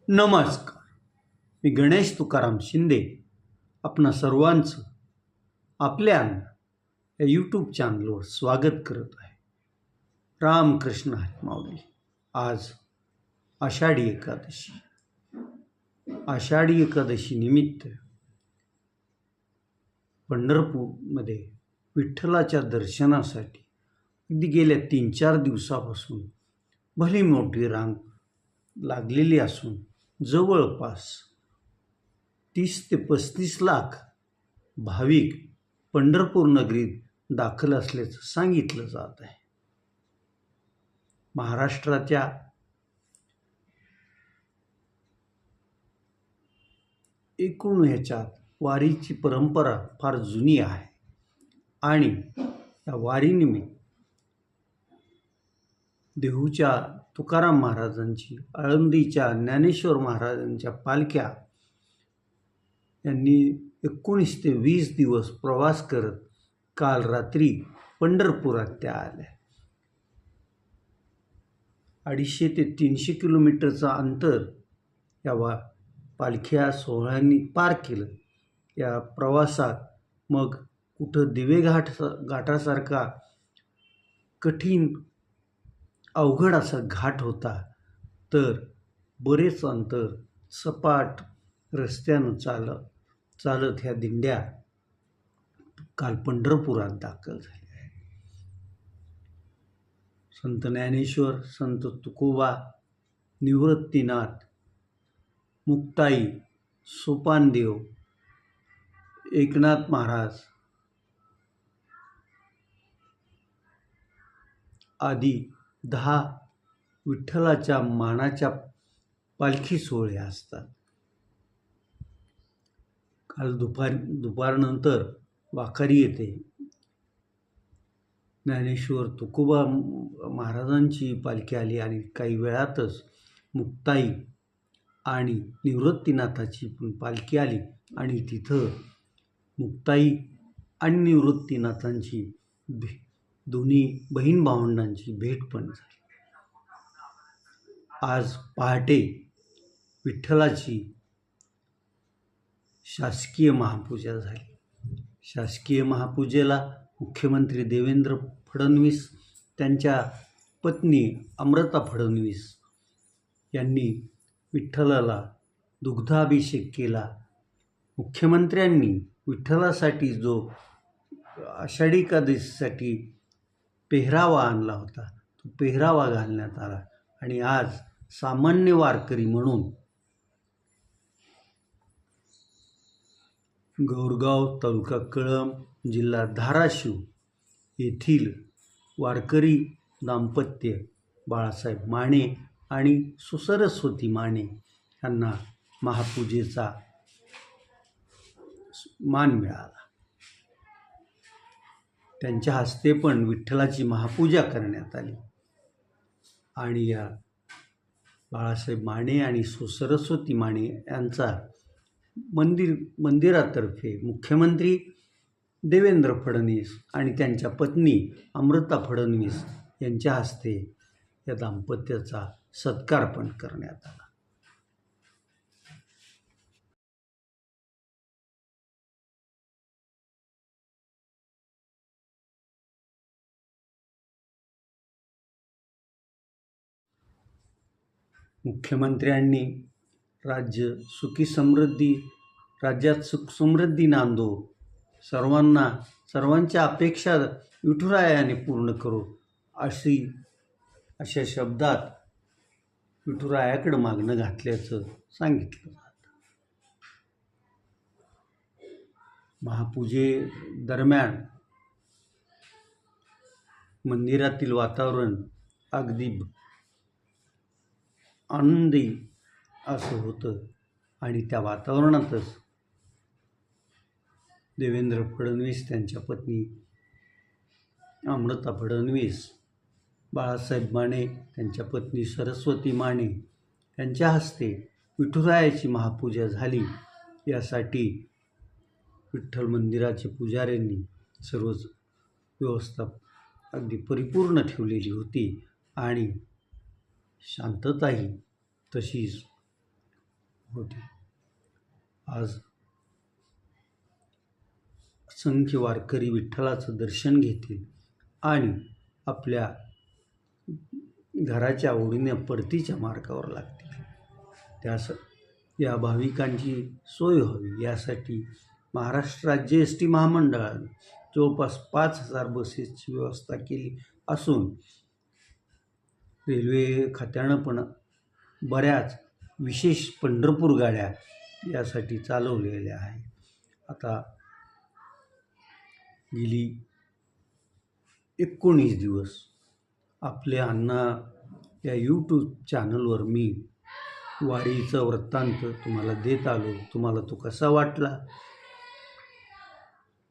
नमस्कार. मी गणेश तुकाराम शिंदे आपणा सर्वांचं आपल्या या यूट्यूब चॅनलवर स्वागत करत आहे. रामकृष्ण हरी माऊली. आज आषाढी एकादशी. आषाढी एकादशी निमित्त पंढरपूरमध्ये विठ्ठलाच्या दर्शनासाठी अगदी गेल्या 3-4 दिवसापासून भली मोठी रांग लागलेली असून जवळपास 30 ते 35 लाख भाविक पंढरपूर नगरीत दाखल असल्याचं सांगितलं जात आहे. महाराष्ट्राच्या एकूण ह्याच्यात वारीची परंपरा फार जुनी आहे आणि या वारीनिमित्त देहूच्या तुकाराम महाराजांची, आळंदीच्या ज्ञानेश्वर महाराजांच्या पालख्या यांनी 19 ते 20 दिवस प्रवास करत काल रात्री पंढरपुरात त्या आल्या. 250 ते 300 किलोमीटरचं अंतर या पालख्या सोहळ्यांनी पार केलं. या प्रवासात मग कुठं दिवे घाटासारखा कठीण अवघड असा घाट होता, तर बरेच अंतर सपाट रस्त्यानं चालत ह्या दिंड्या काल पंढरपुरात दाखल झाल्या. संत ज्ञानेश्वर, संत तुकोबा, निवृत्तीनाथ, मुक्ताई, सोपानदेव, एकनाथ महाराज आदी 10 विठ्ठलाच्या मानाच्या पालखी सोहळे असतात. काल दुपारनंतर वाखारी येथे ज्ञानेश्वर तुकोबा महाराजांची पालखी आली आणि काही वेळातच मुक्ताई आणि निवृत्तीनाथाची पण पालखी आली आणि तिथं मुक्ताई आणि निवृत्तीनाथांची दोन्ही बहीण भावंडांची भेट पण झाली. आज पहाटे विठ्ठलाची शासकीय महापूजा झाली. शासकीय महापूजेला मुख्यमंत्री देवेंद्र फडणवीस, त्यांच्या पत्नी अमृता फडणवीस यांनी विठ्ठलाला दुग्धाभिषेक केला. मुख्यमंत्र्यांनी विठ्ठलासाठी जो आषाढी एकादशीसाठी पेहरावा आणला होता, तो पेहरावा घालण्यात आला आणि आज सामान्य वारकरी म्हणून गौरगाव, तालुका कळंब, जिल्हा धाराशिव येथील वारकरी दाम्पत्य बाळासाहेब माने आणि सुसरस्वती माने यांना महापूजेचा मान मिळाला. त्यांच्या हस्ते पण विठ्ठलाची महापूजा करण्यात आली आणि या बाळासाहेब माने आणि सुसरस्वती माने यांचा मंदिरातर्फे मुख्यमंत्री देवेंद्र फडणवीस आणि त्यांच्या पत्नी अमृता फडणवीस यांच्या हस्ते या दाम्पत्याचा सत्कार पण करण्यात आला. मुख्यमंत्र्यांनी राज्यात सुख समृद्धी नांदो, सर्वांच्या अपेक्षा विठुरायाने पूर्ण करो अशा शब्दात विठुरायाकडे मागणं घातल्याचं सांगितलं जातं. महापूजेदरम्यान मंदिरातील वातावरण अगदी आनंदी असं होतं आणि त्या वातावरणातच देवेंद्र फडणवीस, त्यांच्या पत्नी अमृता फडणवीस, बाळासाहेब माने, त्यांच्या पत्नी सरस्वती माने यांच्या हस्ते विठुरायाची महापूजा झाली. यासाठी विठ्ठल मंदिराचे पुजाऱ्यांनी सर्वच व्यवस्था अगदी परिपूर्ण ठेवलेली होती आणि शांतताही तशीच होती. आज असंख्य वारकरी विठ्ठलाचं दर्शन घेतील आणि आपल्या घराच्या ओढीने परतीच्या मार्गावर लागतील. या भाविकांची सोय व्हावी यासाठी महाराष्ट्र राज्य एस टी महामंडळाने जवळपास 5,000 बसेसची व्यवस्था केली असून रेल्वे खात्यानं पण बऱ्याच विशेष पंढरपूर गाड्या यासाठी चालवलेल्या आहे. आता गेली 19 दिवस आपल्या अण्णा या यूट्यूब चॅनलवर मी वारीचा वृत्तांत तुम्हाला देत आलो. तुम्हाला तो कसा वाटला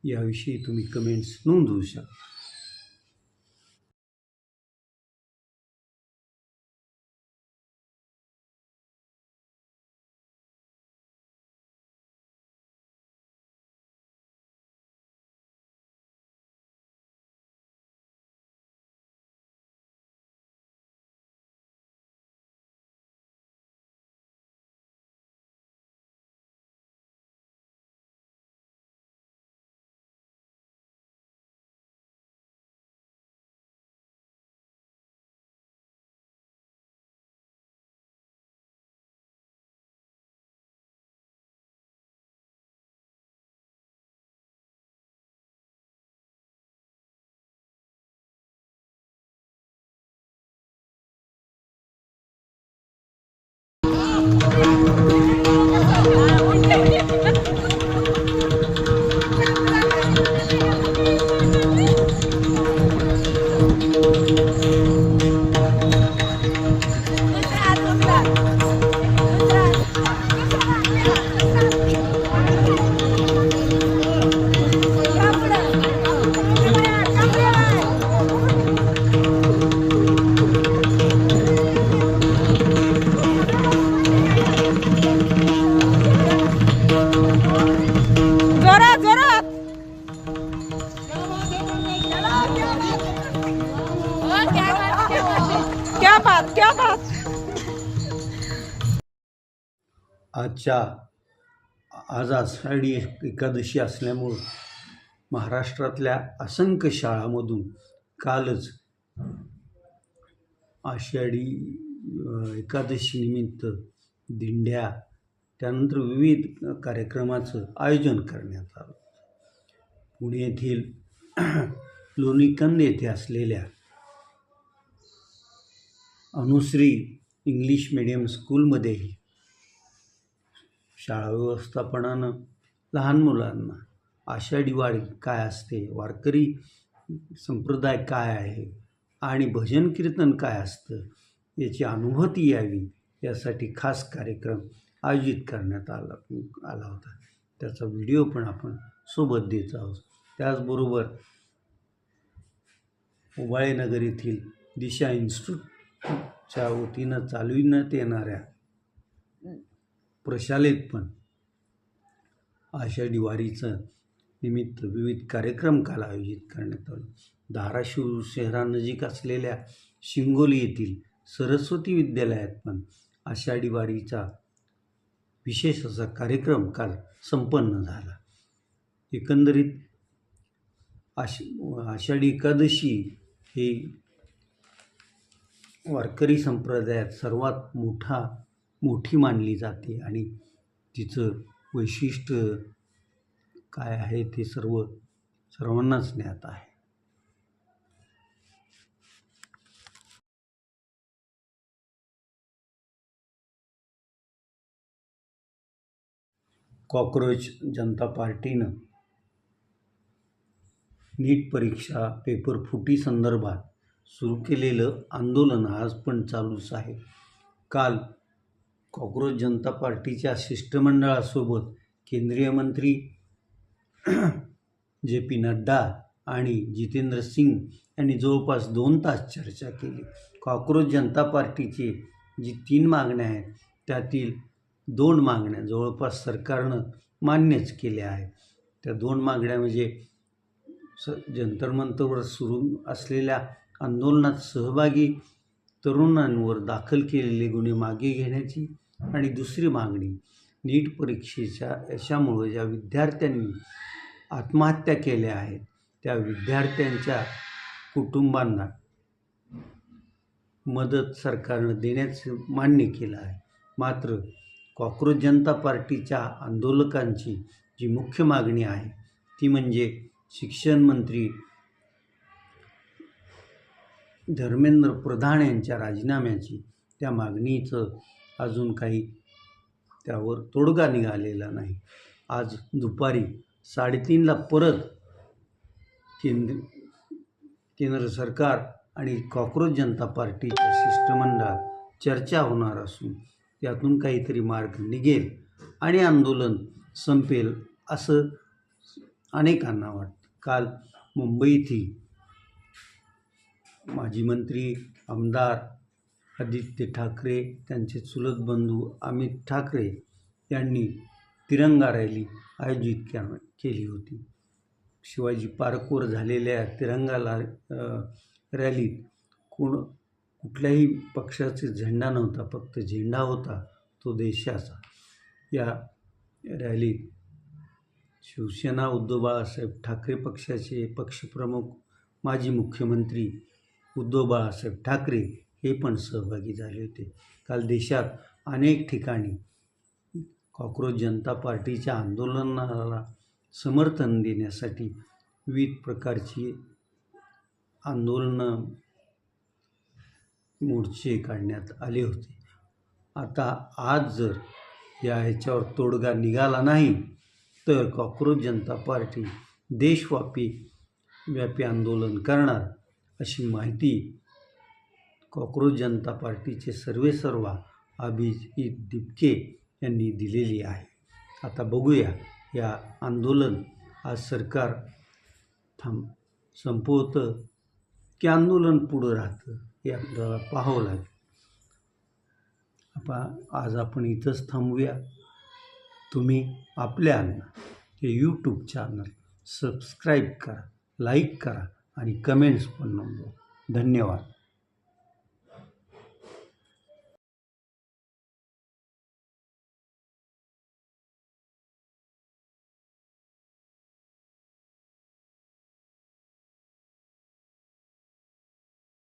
याविषयी तुम्ही कमेंट्स नोंदवू शकता. क्या बात. आज आषाढी एकादशी असल्यामुळं महाराष्ट्रातल्या असंख्य शाळांमधून कालच आषाढी एकादशीनिमित्त दिंड्या त्यानंतर विविध कार्यक्रमाचं आयोजन करण्यात आलं. पुणे येथील लोणीकंद येथे असलेल्या अनुश्री इंग्लिश मीडियम स्कूलमध्येही शाळा व्यवस्थापनानं लहान मुलांना आषाढी वारी काय असते, वारकरी संप्रदाय काय आहे आणि भजन कीर्तन काय असतं याची अनुभूती यावी यासाठी खास कार्यक्रम आयोजित करण्यात आला होता. त्याचा व्हिडिओ पण आपण सोबत देत आहोत. त्याचबरोबर उबाळेनगर येथील दिशा इन्स्टिट्यूटच्या वतीनं चालविण्यात येणाऱ्या प्रशालेत पण आषाढी वारीचं निमित्त विविध कार्यक्रम काल आयोजित करण्यात आले. धाराशिव शहरानजीक असलेल्या शिंगोली येथील सरस्वती विद्यालयात पण आषाढी वारीचा विशेष असा कार्यक्रम काल संपन्न झाला. एकंदरीत आषाढी एकादशी ही वारकरी संप्रदायात सर्वात मोठी मानली जाते आणि तिचं वैशिष्ट्य काय आहे ते सर्वांनाच ज्ञात आहे. कॉक्रोच जनता पार्टीनं नीट परीक्षा पेपर फुटी संदर्भात सुरू केलेलं आंदोलन आज पण चालूच आहे. काल कॉक्रोच जनता पार्टीच्या शिष्टमंडळासोबत केंद्रीय मंत्री JP नड्डा आणि जितेंद्र सिंग यांनी जवळपास 2 तास चर्चा केली. कॉक्रोच जनता पार्टीची जी 3 मागण्या आहेत त्यातील 2 मागण्या जवळपास सरकारनं मान्यच केल्या आहेत. त्या 2 मागण्या म्हणजे जंतर मंतरवर सुरू असलेल्या आंदोलनात सहभागी तरुणांवर दाखल केलेले गुन्हे मागे घेण्याची आणि दुसरी मागणी, नीट परीक्षेच्या यशामुळे ज्या विद्यार्थ्यांनी आत्महत्या केल्या आहेत त्या विद्यार्थ्यांच्या कुटुंबांना मदत सरकारनं देण्याचं मान्य केलं आहे. मात्र कॉक्रोच जनता पार्टीच्या आंदोलकांची जी मुख्य मागणी आहे ती म्हणजे शिक्षण मंत्री धर्मेंद्र प्रधान यांच्या राजीनाम्याची. त्या मागणीचं अजून काही त्यावर तोडगा निघालेला नाही. आज दुपारी 3:30ला परत केंद्र सरकार आणि कॉक्रोच जनता पार्टीच्या शिष्टमंडळात चर्चा होणार असून त्यातून काहीतरी मार्ग निघेल आणि आंदोलन संपेल असं अनेकांना वाटतं. काल मुंबईतही माजी मंत्री आमदार आदित्य ठाकरे, त्यांचे चुलत बंधू अमित ठाकरे यांनी तिरंगा रॅली आयोजित केली होती. शिवाजी पार्कवर झालेल्या तिरंगा रॅलीत कुठल्याही पक्षाचा झेंडा नव्हता, फक्त झेंडा होता तो देशाचा. या रॅलीत शिवसेना उद्धव बाळासाहेब ठाकरे पक्षाचे पक्षप्रमुख माजी मुख्यमंत्री उद्धव बाळासाहेब ठाकरे हे पण सहभागी झाले होते. काल देशात अनेक ठिकाणी कॉक्रोच जनता पार्टीच्या आंदोलनाला समर्थन देण्यासाठी विविध प्रकारची आंदोलनं मोर्चे काढण्यात आले होते. आता आज जर ह्याच्यावर तोडगा निघाला नाही तर कॉक्रोच जनता पार्टी देशव्यापी आंदोलन करणार अशी माहिती कॉक्रोच जनता पार्टीचे सर्वेसर्वा अभिजित दिपके यांनी दिलेली आहे. आता बघूया या आंदोलन आज सरकार संपवतं की आंदोलन पुढं राहतं हे आपल्याला पाहावं लागेल. आज आपण इथंच थांबूया. तुम्ही आपल्या हे यूट्यूब चॅनल सबस्क्राईब करा, लाईक करा आणि कमेंट्स पण नोंदवा. धन्यवाद.